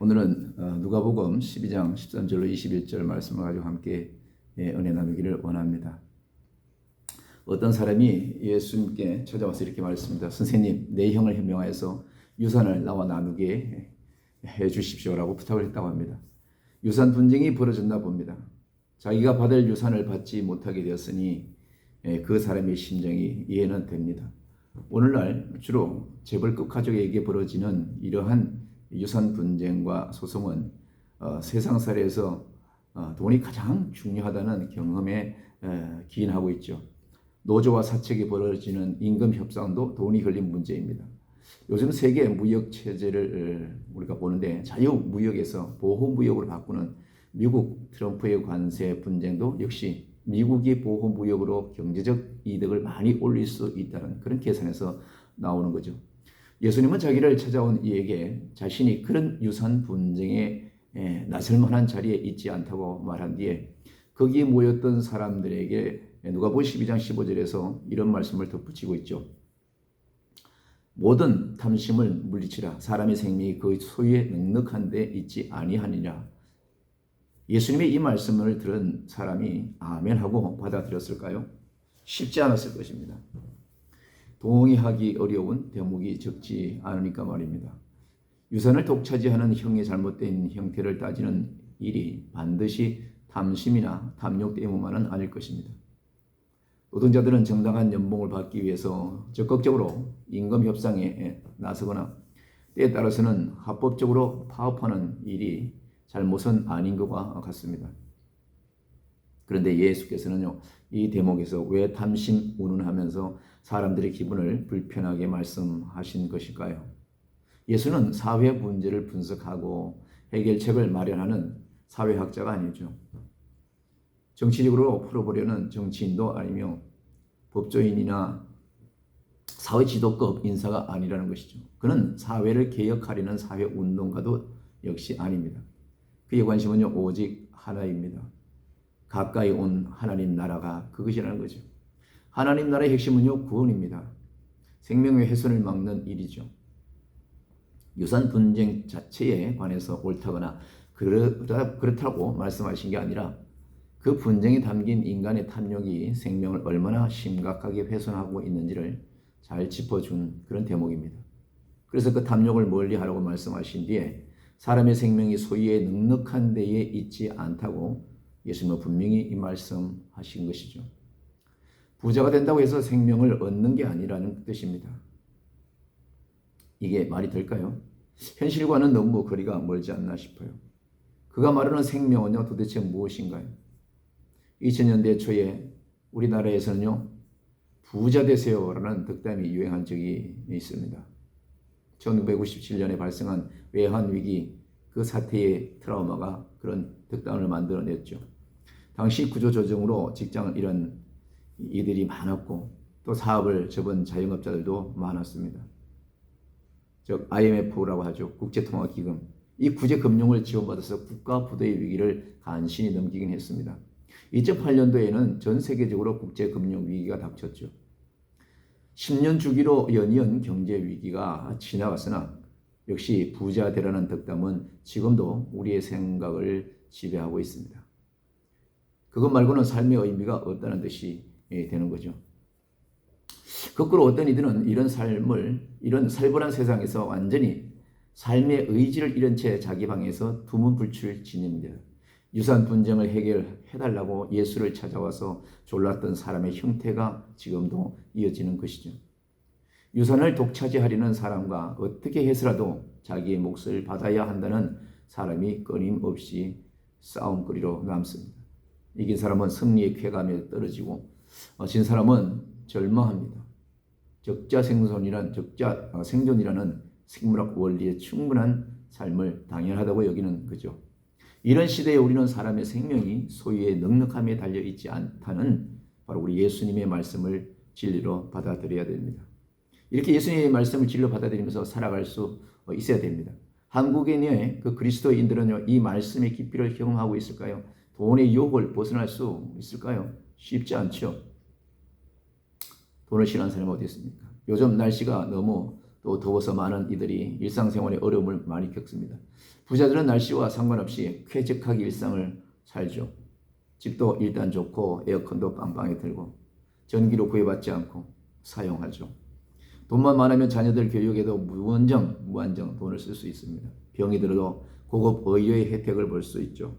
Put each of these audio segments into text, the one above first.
오늘은 누가복음 12장 13절로 21절 말씀을 가지고 함께 은혜 나누기를 원합니다. 어떤 사람이 예수님께 찾아와서 이렇게 말했습니다. 선생님, 내 형을 현명하여서 유산을 나와 나누게 해 주십시오라고 부탁을 했다고 합니다. 유산 분쟁이 벌어졌나 봅니다. 자기가 받을 유산을 받지 못하게 되었으니 그 사람의 심정이 이해는 됩니다. 오늘날 주로 재벌급 가족에게 벌어지는 이러한 유산 분쟁과 소송은 세상살이에서 돈이 가장 중요하다는 경험에 기인하고 있죠. 노조와 사측이 벌어지는 임금 협상도 돈이 걸린 문제입니다. 요즘 세계 무역 체제를 우리가 보는데 자유무역에서 보호무역으로 바꾸는 미국 트럼프의 관세 분쟁도 역시 미국이 보호무역으로 경제적 이득을 많이 올릴 수 있다는 그런 계산에서 나오는 거죠. 예수님은 자기를 찾아온 이에게 자신이 그런 유산 분쟁에 나설 만한 자리에 있지 않다고 말한 뒤에 거기에 모였던 사람들에게 누가복음 12장 15절에서 이런 말씀을 덧붙이고 있죠. 모든 탐심을 물리치라. 사람의 생명이 그 소유에 넉넉한 데 있지 아니하니라. 예수님의 이 말씀을 들은 사람이 아멘하고 받아들였을까요? 쉽지 않았을 것입니다. 동의하기 어려운 대목이 적지 않으니까 말입니다. 유산을 독차지하는 형의 잘못된 형태를 따지는 일이 반드시 탐심이나 탐욕 때문만은 아닐 것입니다. 노동자들은 정당한 연봉을 받기 위해서 적극적으로 임금 협상에 나서거나 때에 따라서는 합법적으로 파업하는 일이 잘못은 아닌 것과 같습니다. 그런데 예수께서는요, 이 대목에서 왜 탐심 운운하면서 사람들의 기분을 불편하게 말씀하신 것일까요? 예수는 사회 문제를 분석하고 해결책을 마련하는 사회학자가 아니죠. 정치적으로 풀어보려는 정치인도 아니며 법조인이나 사회 지도급 인사가 아니라는 것이죠. 그는 사회를 개혁하려는 사회운동가도 역시 아닙니다. 그의 관심은요, 오직 하나입니다. 가까이 온 하나님 나라가 그것이라는 거죠. 하나님 나라의 핵심은요, 구원입니다. 생명의 훼손을 막는 일이죠. 유산 분쟁 자체에 관해서 옳다거나 그렇다고 말씀하신 게 아니라 그 분쟁에 담긴 인간의 탐욕이 생명을 얼마나 심각하게 훼손하고 있는지를 잘 짚어준 그런 대목입니다. 그래서 그 탐욕을 멀리하라고 말씀하신 뒤에 사람의 생명이 소유의 넉넉한 데에 있지 않다고 예수님은 분명히 이 말씀하신 것이죠. 부자가 된다고 해서 생명을 얻는 게 아니라는 뜻입니다. 이게 말이 될까요? 현실과는 너무 거리가 멀지 않나 싶어요. 그가 말하는 생명은요, 도대체 무엇인가요? 2000년대 초에 우리나라에서는요, 부자 되세요라는 덕담이 유행한 적이 있습니다. 1997년에 발생한 외환위기 그 사태의 트라우마가 그런 덕담을 만들어냈죠. 당시 구조조정으로 직장을 잃은 이들이 많았고 또 사업을 접은 자영업자들도 많았습니다. 즉 IMF라고 하죠. 국제통화기금. 이 구제금융을 지원받아서 국가 부도의 위기를 간신히 넘기긴 했습니다. 2008년도에는 전 세계적으로 국제금융 위기가 닥쳤죠. 10년 주기로 연이은 경제 위기가 지나갔으나 역시 부자 되라는 덕담은 지금도 우리의 생각을 지배하고 있습니다. 그것 말고는 삶의 의미가 없다는 뜻이 되는 거죠. 거꾸로 어떤 이들은 이런 살벌한 세상에서 완전히 삶의 의지를 잃은 채 자기 방에서 두문불출 지냅니다. 유산 분쟁을 해결해달라고 예수를 찾아와서 졸랐던 사람의 형태가 지금도 이어지는 것이죠. 유산을 독차지하려는 사람과 어떻게 해서라도 자기의 몫을 받아야 한다는 사람이 끊임없이 싸움거리로 남습니다. 이긴 사람은 승리의 쾌감에 떨어지고 진 사람은 절망합니다. 적자 생존이라는 생물학 원리에 충분한 삶을 당연하다고 여기는 거죠. 이런 시대에 우리는 사람의 생명이 소유의 넉넉함에 달려있지 않다는 바로 우리 예수님의 말씀을 진리로 받아들여야 됩니다. 이렇게 예수님의 말씀을 진리로 받아들이면서 살아갈 수 있어야 됩니다. 한국인의 그 그리스도인들은요, 이 말씀의 깊이를 경험하고 있을까요? 돈의 유혹을 벗어날 수 있을까요? 쉽지 않죠. 돈을 싫어하는 사람이 어디 있습니까? 요즘 날씨가 너무 또 더워서 많은 이들이 일상생활에 어려움을 많이 겪습니다. 부자들은 날씨와 상관없이 쾌적하게 일상을 살죠. 집도 일단 좋고 에어컨도 빵빵히 틀고 전기로 구애받지 않고 사용하죠. 돈만 많으면 자녀들 교육에도 무한정 돈을 쓸 수 있습니다. 병이 들어도 고급 의료의 혜택을 볼 수 있죠.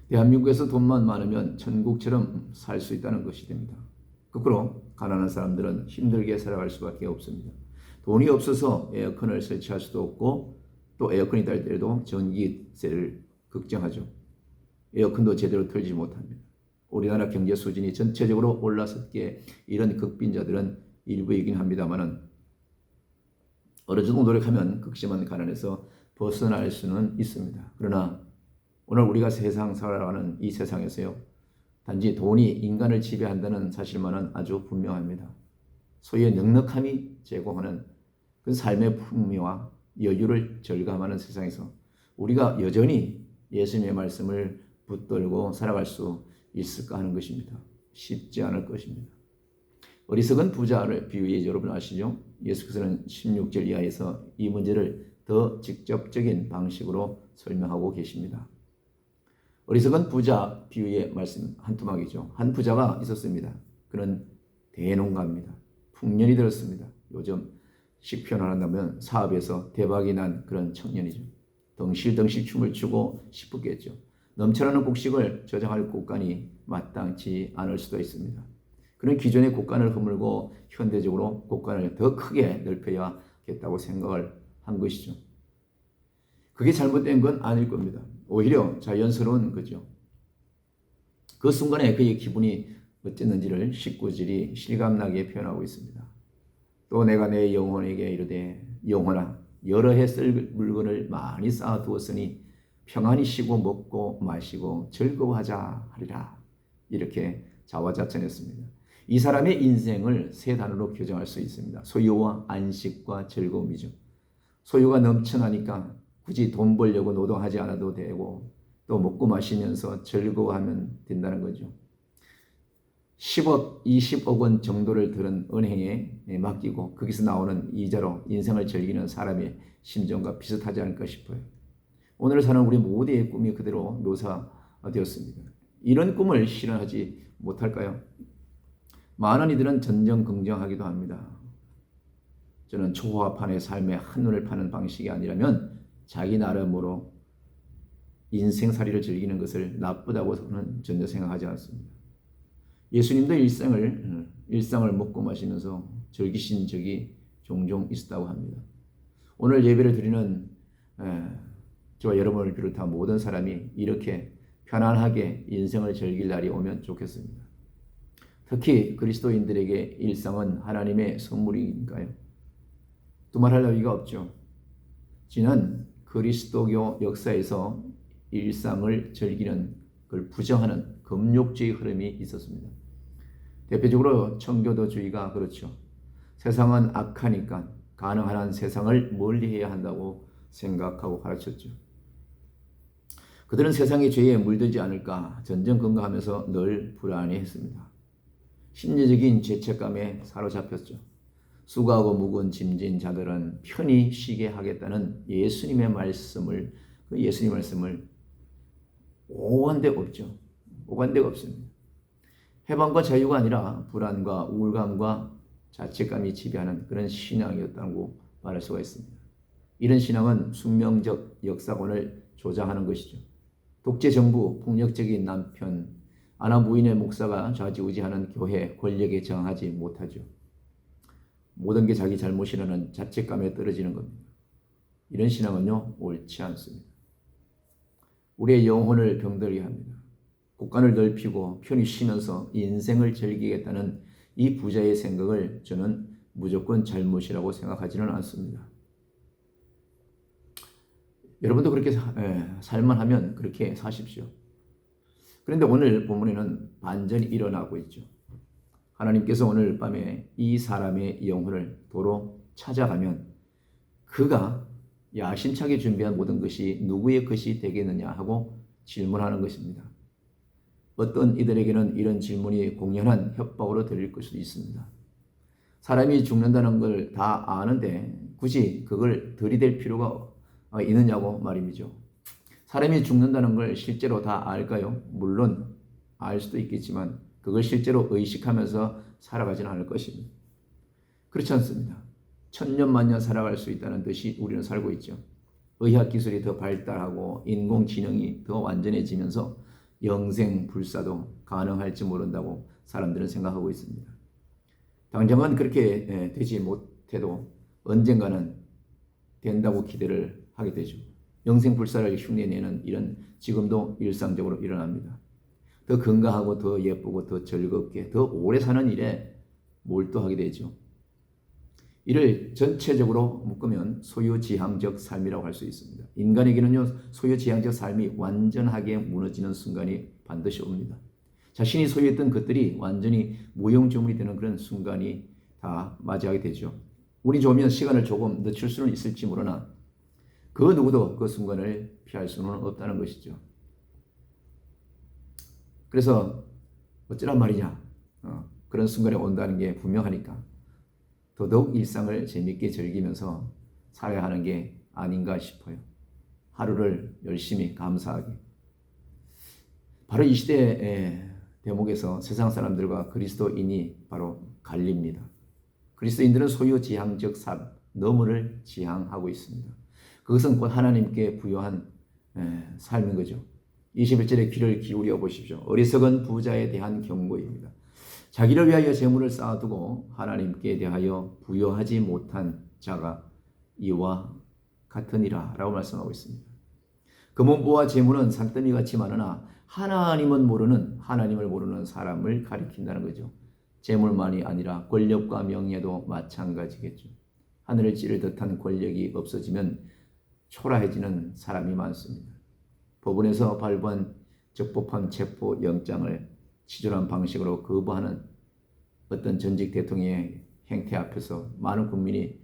대한민국에서 돈만 많으면 천국처럼 살 수 있다는 것이 됩니다. 거꾸로 가난한 사람들은 힘들게 살아갈 수밖에 없습니다. 돈이 없어서 에어컨을 설치할 수도 없고 또 에어컨이 달 때에도 전기세를 걱정하죠. 에어컨도 제대로 틀지 못합니다. 우리나라 경제 수준이 전체적으로 올라섰기에 이런 극빈자들은 일부이긴 합니다만은 어느 정도 노력하면 극심한 가난에서 벗어날 수는 있습니다. 그러나 오늘 우리가 세상 살아가는 이 세상에서요, 단지 돈이 인간을 지배한다는 사실만은 아주 분명합니다. 소유의 넉넉함이 제공하는 그 삶의 풍미와 여유를 절감하는 세상에서 우리가 여전히 예수님의 말씀을 붙들고 살아갈 수 있을까 하는 것입니다. 쉽지 않을 것입니다. 어리석은 부자를 비유해 여러분 아시죠? 예수께서는 16절 이하에서 이 문제를 더 직접적인 방식으로 설명하고 계십니다. 어리석은 부자 비유의 말씀 한 토막이죠. 한 부자가 있었습니다. 그는 대농가입니다. 풍년이 들었습니다. 요즘 식표현을 한다면 사업에서 대박이 난 그런 청년이죠. 덩실덩실 춤을 추고 싶었겠죠. 넘쳐나는 곡식을 저장할 곳간이 마땅치 않을 수도 있습니다. 그는 기존의 곳간을 허물고 현대적으로 곳간을 더 크게 넓혀야겠다고 생각을 한 것이죠. 그게 잘못된 건 아닐 겁니다. 오히려 자연스러운 거죠. 그 순간에 그의 기분이 어땠는지를 19절이 실감나게 표현하고 있습니다. 또 내가 내 영혼에게 이르되 영혼아 여러 해 쓸 물건을 많이 쌓아두었으니 평안히 쉬고 먹고 마시고 즐거워하자 하리라. 이렇게 자화자찬했습니다. 이 사람의 인생을 세 단어로 규정할 수 있습니다. 소유와 안식과 즐거움이죠. 소유가 넘쳐나니까 굳이 돈 벌려고 노동하지 않아도 되고 또 먹고 마시면서 즐거워하면 된다는 거죠. 10억, 20억 원 정도를 들은 은행에 맡기고 거기서 나오는 이자로 인생을 즐기는 사람의 심정과 비슷하지 않을까 싶어요. 오늘 사는 우리 모두의 꿈이 그대로 묘사되었습니다. 이런 꿈을 실현하지 못할까요? 많은 이들은 전전긍긍하기도 합니다. 저는 초호화판의 삶에 한눈을 파는 방식이 아니라면 자기 나름으로 인생살이를 즐기는 것을 나쁘다고는 전혀 생각하지 않습니다. 예수님도 일상을 먹고 마시면서 즐기신 적이 종종 있었다고 합니다. 오늘 예배를 드리는 저와 여러분을 비롯한 모든 사람이 이렇게 편안하게 인생을 즐길 날이 오면 좋겠습니다. 특히 그리스도인들에게 일상은 하나님의 선물이니까요. 두말할 나위가 없죠. 지난 그리스도교 역사에서 일상을 즐기는 그걸 부정하는 금욕주의 흐름이 있었습니다. 대표적으로 청교도주의가 그렇죠. 세상은 악하니까 가능한 한 세상을 멀리해야 한다고 생각하고 가르쳤죠. 그들은 세상의 죄에 물들지 않을까 전전긍긍하면서 늘 불안해했습니다. 심리적인 죄책감에 사로잡혔죠. 수고하고 묵은 짐진 자들은 편히 쉬게 하겠다는 예수님의 말씀을 오간데가 없죠. 오간데가 없습니다. 해방과 자유가 아니라 불안과 우울감과 자책감이 지배하는 그런 신앙이었다고 말할 수가 있습니다. 이런 신앙은 숙명적 역사관을 조장하는 것이죠. 독재 정부, 폭력적인 남편, 아나 무인의 목사가 좌지우지하는 교회 권력에 저항하지 못하죠. 모든 게 자기 잘못이라는 자책감에 떨어지는 겁니다. 이런 신앙은요, 옳지 않습니다. 우리의 영혼을 병들게 합니다. 곳간을 넓히고 편히 쉬면서 인생을 즐기겠다는 이 부자의 생각을 저는 무조건 잘못이라고 생각하지는 않습니다. 여러분도 그렇게 살만 하면 그렇게 사십시오. 그런데 오늘 본문에는 반전이 일어나고 있죠. 하나님께서 오늘 밤에 이 사람의 영혼을 도로 찾아가면 그가 야심차게 준비한 모든 것이 누구의 것이 되겠느냐 하고 질문하는 것입니다. 어떤 이들에게는 이런 질문이 공연한 협박으로 들릴 것도 있습니다. 사람이 죽는다는 걸 다 아는데 굳이 그걸 들이댈 필요가 있느냐고 말입니다. 사람이 죽는다는 걸 실제로 다 알까요? 물론 알 수도 있겠지만 그걸 실제로 의식하면서 살아가지는 않을 것입니다. 그렇지 않습니다. 천년 만년 살아갈 수 있다는 듯이 우리는 살고 있죠. 의학기술이 더 발달하고 인공지능이 더 완전해지면서 영생불사도 가능할지 모른다고 사람들은 생각하고 있습니다. 당장은 그렇게 되지 못해도 언젠가는 된다고 기대를 하게 되죠. 영생불사를 흉내내는 일은 지금도 일상적으로 일어납니다. 더 건강하고 더 예쁘고 더 즐겁게 더 오래 사는 일에 몰두하게 되죠. 이를 전체적으로 묶으면 소유지향적 삶이라고 할 수 있습니다. 인간에게는요, 소유지향적 삶이 완전하게 무너지는 순간이 반드시 옵니다. 자신이 소유했던 것들이 완전히 무용지물이 되는 그런 순간이 다 맞이하게 되죠. 운이 좋으면 시간을 조금 늦출 수는 있을지 모르나 그 누구도 그 순간을 피할 수는 없다는 것이죠. 그래서 어쩌란 말이냐, 그런 순간이 온다는 게 분명하니까 더더욱 일상을 재밌게 즐기면서 살아야 하는 게 아닌가 싶어요. 하루를 열심히 감사하게. 바로 이 시대의 대목에서 세상 사람들과 그리스도인이 바로 갈립니다. 그리스도인들은 소유지향적 삶, 너무를 지향하고 있습니다. 그것은 곧 하나님께 부여한 삶인 거죠. 21절에 귀를 기울여 보십시오. 어리석은 부자에 대한 경고입니다. 자기를 위하여 재물을 쌓아두고 하나님께 대하여 부여하지 못한 자가 이와 같으니라 라고 말씀하고 있습니다. 금은보와 재물은 산더미같이 많으나 하나님을 모르는 사람을 가리킨다는 거죠. 재물만이 아니라 권력과 명예도 마찬가지겠죠. 하늘을 찌를 듯한 권력이 없어지면 초라해지는 사람이 많습니다. 법원에서 발부한 적법한 체포 영장을 치졸한 방식으로 거부하는 어떤 전직 대통령의 행태 앞에서 많은 국민이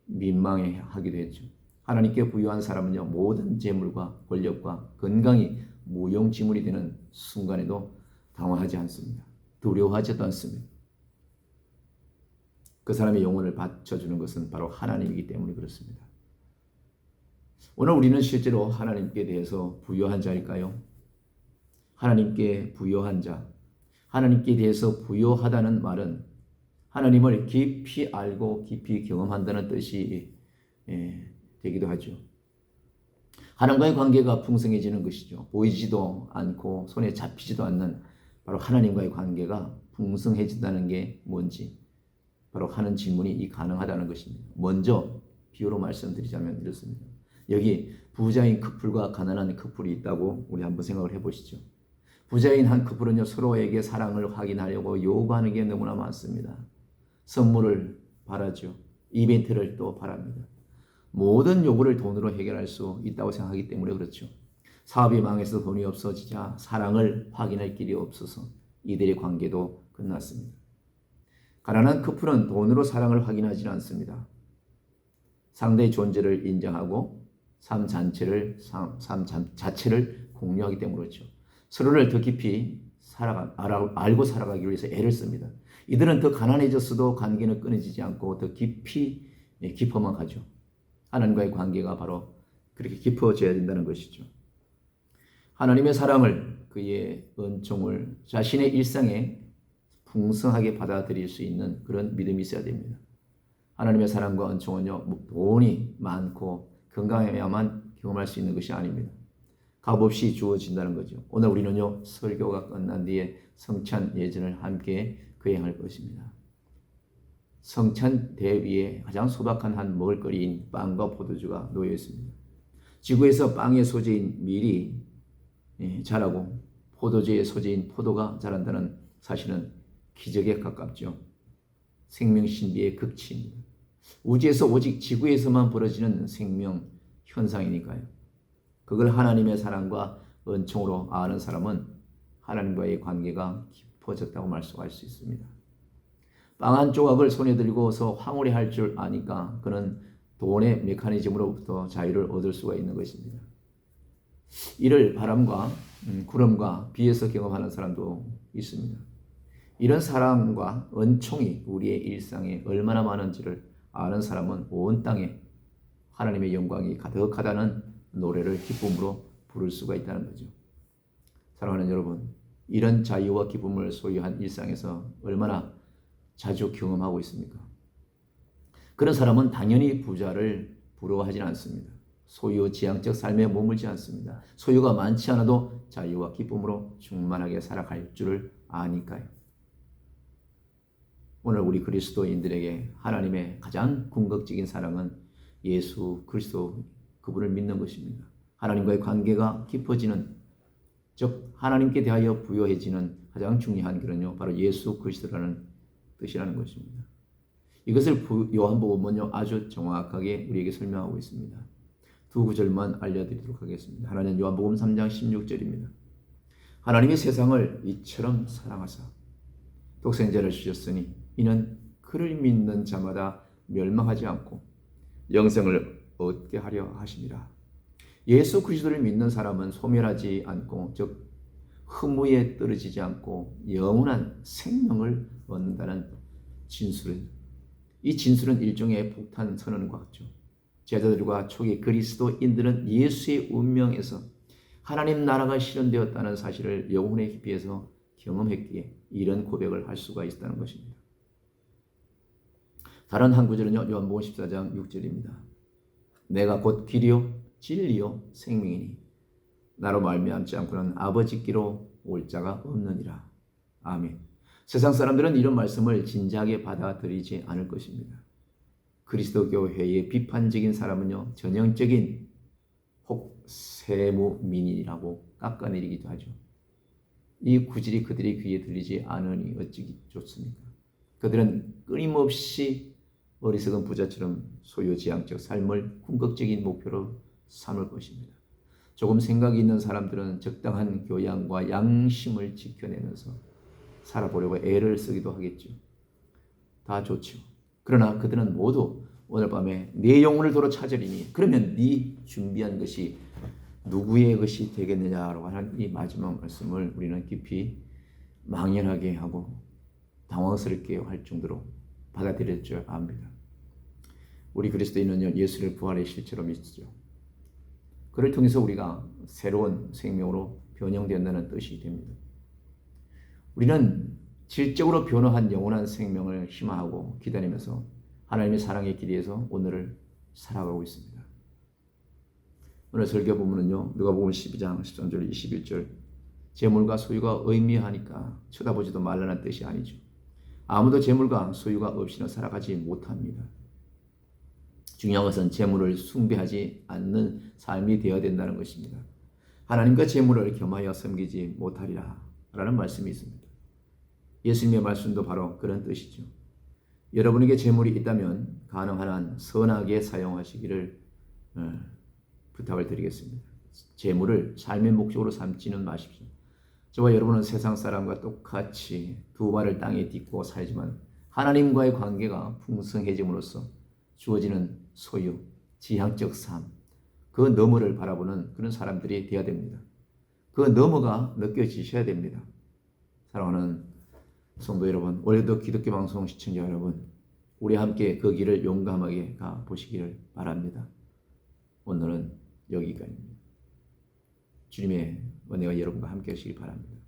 민망해하기도 했죠. 하나님께 부여한 사람은요, 모든 재물과 권력과 건강이 무용지물이 되는 순간에도 당황하지 않습니다. 두려워하지도 않습니다. 그 사람의 영혼을 바쳐주는 것은 바로 하나님이기 때문에 그렇습니다. 오늘 우리는 실제로 하나님께 대해서 부여한 자일까요? 하나님께 부여한 자, 하나님께 대해서 부여하다는 말은 하나님을 깊이 알고 깊이 경험한다는 뜻이 되기도 하죠. 하나님과의 관계가 풍성해지는 것이죠. 보이지도 않고 손에 잡히지도 않는 바로 하나님과의 관계가 풍성해진다는 게 뭔지 바로 하는 질문이 가능하다는 것입니다. 먼저 비유로 말씀드리자면 이렇습니다. 여기 부자인 커플과 가난한 커플이 있다고 우리 한번 생각을 해보시죠. 부자인 한 커플은요, 서로에게 사랑을 확인하려고 요구하는 게 너무나 많습니다. 선물을 바라죠. 이벤트를 또 바랍니다. 모든 요구를 돈으로 해결할 수 있다고 생각하기 때문에 그렇죠. 사업이 망해서 돈이 없어지자 사랑을 확인할 길이 없어서 이들의 관계도 끝났습니다. 가난한 커플은 돈으로 사랑을 확인하지는 않습니다. 상대의 존재를 인정하고 삶 자체를 공유하기 때문에 그렇죠. 서로를 더 깊이 알고 살아가기 위해서 애를 씁니다. 이들은 더 가난해졌어도 관계는 끊어지지 않고 더 깊이 깊어만 가죠. 하나님과의 관계가 바로 그렇게 깊어져야 된다는 것이죠. 하나님의 사랑을, 그의 은총을 자신의 일상에 풍성하게 받아들일 수 있는 그런 믿음이 있어야 됩니다. 하나님의 사랑과 은총은요, 돈이 많고 건강해야만 경험할 수 있는 것이 아닙니다. 값없이 주어진다는 거죠. 오늘 우리는요, 설교가 끝난 뒤에 성찬 예전을 함께 거행할 것입니다. 성찬대 위에 가장 소박한 한 먹을거리인 빵과 포도주가 놓여 있습니다. 지구에서 빵의 소재인 밀이 자라고 포도주의 소재인 포도가 자란다는 사실은 기적에 가깝죠. 생명 신비의 극치입니다. 우주에서 오직 지구에서만 벌어지는 생명 현상이니까요. 그걸 하나님의 사랑과 은총으로 아는 사람은 하나님과의 관계가 깊어졌다고 말씀할 수 있습니다. 빵 한 조각을 손에 들고서 황홀해할 줄 아니까 그는 돈의 메커니즘으로부터 자유를 얻을 수가 있는 것입니다. 이를 바람과 구름과 비에서 경험하는 사람도 있습니다. 이런 사랑과 은총이 우리의 일상에 얼마나 많은지를 아는 사람은 온 땅에 하나님의 영광이 가득하다는 노래를 기쁨으로 부를 수가 있다는 거죠. 사랑하는 여러분, 이런 자유와 기쁨을 소유한 일상에서 얼마나 자주 경험하고 있습니까? 그런 사람은 당연히 부자를 부러워하지는 않습니다. 소유 지향적 삶에 머물지 않습니다. 소유가 많지 않아도 자유와 기쁨으로 충만하게 살아갈 줄을 아니까요. 오늘 우리 그리스도인들에게 하나님의 가장 궁극적인 사랑은 예수 그리스도 그분을 믿는 것입니다. 하나님과의 관계가 깊어지는, 즉 하나님께 대하여 부여해지는 가장 중요한 길은요, 바로 예수 그리스도라는 뜻이라는 것입니다. 이것을 요한복음은요 아주 정확하게 우리에게 설명하고 있습니다. 두 구절만 알려드리도록 하겠습니다. 하나는 요한복음 3장 16절입니다. 하나님이 세상을 이처럼 사랑하사 독생자를 주셨으니 이는 그를 믿는 자마다 멸망하지 않고 영생을 얻게 하려 하심이라. 예수 그리스도를 믿는 사람은 소멸하지 않고, 즉 허무에 떨어지지 않고 영원한 생명을 얻는다는 진술을, 이 진술은 일종의 폭탄 선언과 같죠. 제자들과 초기 그리스도인들은 예수의 운명에서 하나님 나라가 실현되었다는 사실을 영혼의 깊이에서 경험했기에 이런 고백을 할 수가 있다는 것입니다. 다른 한 구절은요, 요한복음 14장 6절입니다. 내가 곧 길이요 진리요 생명이니 나로 말미암지 않고는 아버지께로 올 자가 없느니라. 아멘. 세상 사람들은 이런 말씀을 진지하게 받아들이지 않을 것입니다. 그리스도 교회의 비판적인 사람은요, 전형적인 혹 세무민이라고 깎아내리기도 하죠. 이 구절이 그들의 귀에 들리지 않으니 어찌 좋습니까? 그들은 끊임없이 어리석은 부자처럼 소유지향적 삶을 궁극적인 목표로 삼을 것입니다. 조금 생각이 있는 사람들은 적당한 교양과 양심을 지켜내면서 살아보려고 애를 쓰기도 하겠죠. 다 좋죠. 그러나 그들은 모두 오늘 밤에 내 영혼을 도로 찾으리니 그러면 네 준비한 것이 누구의 것이 되겠느냐라고 하는 이 마지막 말씀을 우리는 깊이 망연하게 하고 당황스럽게 할 정도로 받아들일 줄 압니다. 우리 그리스도인은요, 예수를 부활의 실체로 믿죠. 그를 통해서 우리가 새로운 생명으로 변형된다는 뜻이 됩니다. 우리는 질적으로 변화한 영원한 생명을 희망하고 기다리면서 하나님의 사랑의 길이에서 오늘을 살아가고 있습니다. 오늘 설교 본문은요, 누가복음 12장 13절 21절, 재물과 소유가 의미하니까 쳐다보지도 말라는 뜻이 아니죠. 아무도 재물과 소유가 없이는 살아가지 못합니다. 중요한 것은 재물을 숭배하지 않는 삶이 되어야 된다는 것입니다. 하나님과 재물을 겸하여 섬기지 못하리라 라는 말씀이 있습니다. 예수님의 말씀도 바로 그런 뜻이죠. 여러분에게 재물이 있다면 가능한 한 선하게 사용하시기를 부탁을 드리겠습니다. 재물을 삶의 목적으로 삼지는 마십시오. 저와 여러분은 세상 사람과 똑같이 두 발을 땅에 딛고 살지만 하나님과의 관계가 풍성해짐으로써 주어지는 소유, 지향적 삶, 그 너머를 바라보는 그런 사람들이 되어야 됩니다. 그 너머가 느껴지셔야 됩니다. 사랑하는 성도 여러분, 올해도 기독교 방송 시청자 여러분, 우리 함께 그 길을 용감하게 가보시기를 바랍니다. 오늘은 여기까지입니다. 주님의 은혜가 여러분과 함께 하시길 바랍니다.